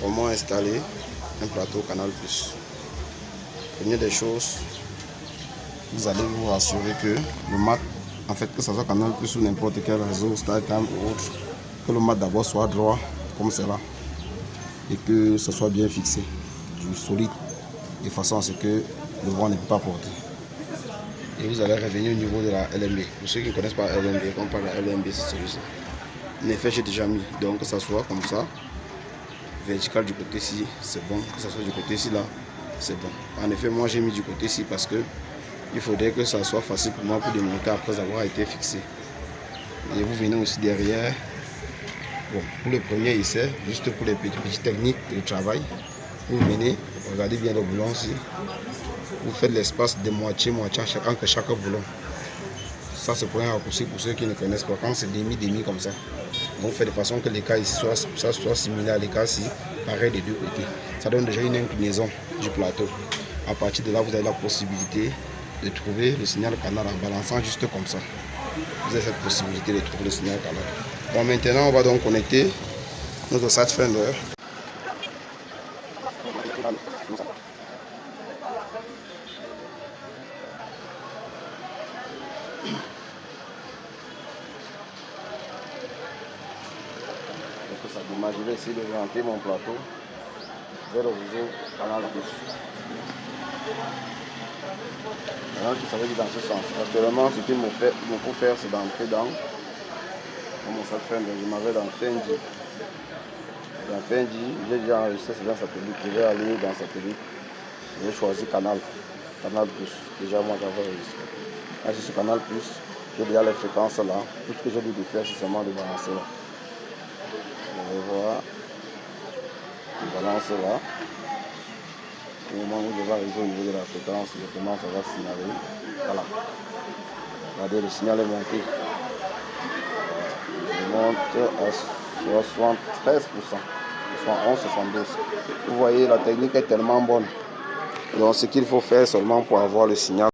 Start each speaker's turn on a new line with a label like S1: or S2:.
S1: Comment installer un plateau Canal+. Première des choses, vous allez vous assurer que le mat, en fait, que ce soit Canal+ ou n'importe quel réseau, Startime ou autre, que le mat d'abord soit droit comme cela et que ce soit bien fixé, solide, de façon à ce que le vent ne peut pas porter. Et vous allez revenir au niveau de la LMB. Pour ceux qui ne connaissent pas la LMB, quand on parle de la LMB, c'est celui-ci. En effet, j'ai déjà mis, donc que ça soit comme ça, vertical du côté-ci, c'est bon, que ça soit du côté-ci là, c'est bon. En effet, moi j'ai mis du côté-ci parce que il faudrait que ça soit facile pour moi pour démonter après avoir été fixé. Et vous venez aussi derrière. Bon, pour le premier essai, juste pour les petites techniques de travail, vous venez, regardez bien le boulon ici, vous faites l'espace de moitié-moitié entre chaque boulon. Ça c'est pour un raccourci pour ceux qui ne connaissent pas. Quand c'est demi-demi comme ça, vous faites de façon que l'écart ici soit similaire à l'écart ici, pareil des deux côtés. Ça donne déjà une inclinaison du plateau. À partir de là, vous avez la possibilité de trouver le signal canal en balançant juste comme ça. Vous avez cette possibilité de trouver le signal canal. Bon, maintenant on va donc connecter notre Sidefinder. Lorsque ça démarre, je vais essayer de orienter mon plateau vers le réseau Canal+. Maintenant, ça veut dire dans ce sens. Actuellement, ce qu'il me faut faire, c'est d'entrer dans mon Sidefinder. Je m'avais dans Fendi. Dans Fendi, j'ai déjà enregistré dans satellite. Je vais aller dans satellite. Je vais choisir Canal+. Déjà, moi, j'avais enregistré. Là, je suis Canal+. J'ai déjà les fréquences là. Tout ce que j'ai dû faire, c'est seulement de balancer là. Je vais voir. Je balance là. Au moment où je vais arriver au niveau de la fréquence, je commence à signaler. Voilà. Regardez, le signal est monté. Il monte à 73%. 71-72. Vous voyez, la technique est tellement bonne. Donc, ce qu'il faut faire seulement pour avoir le signal.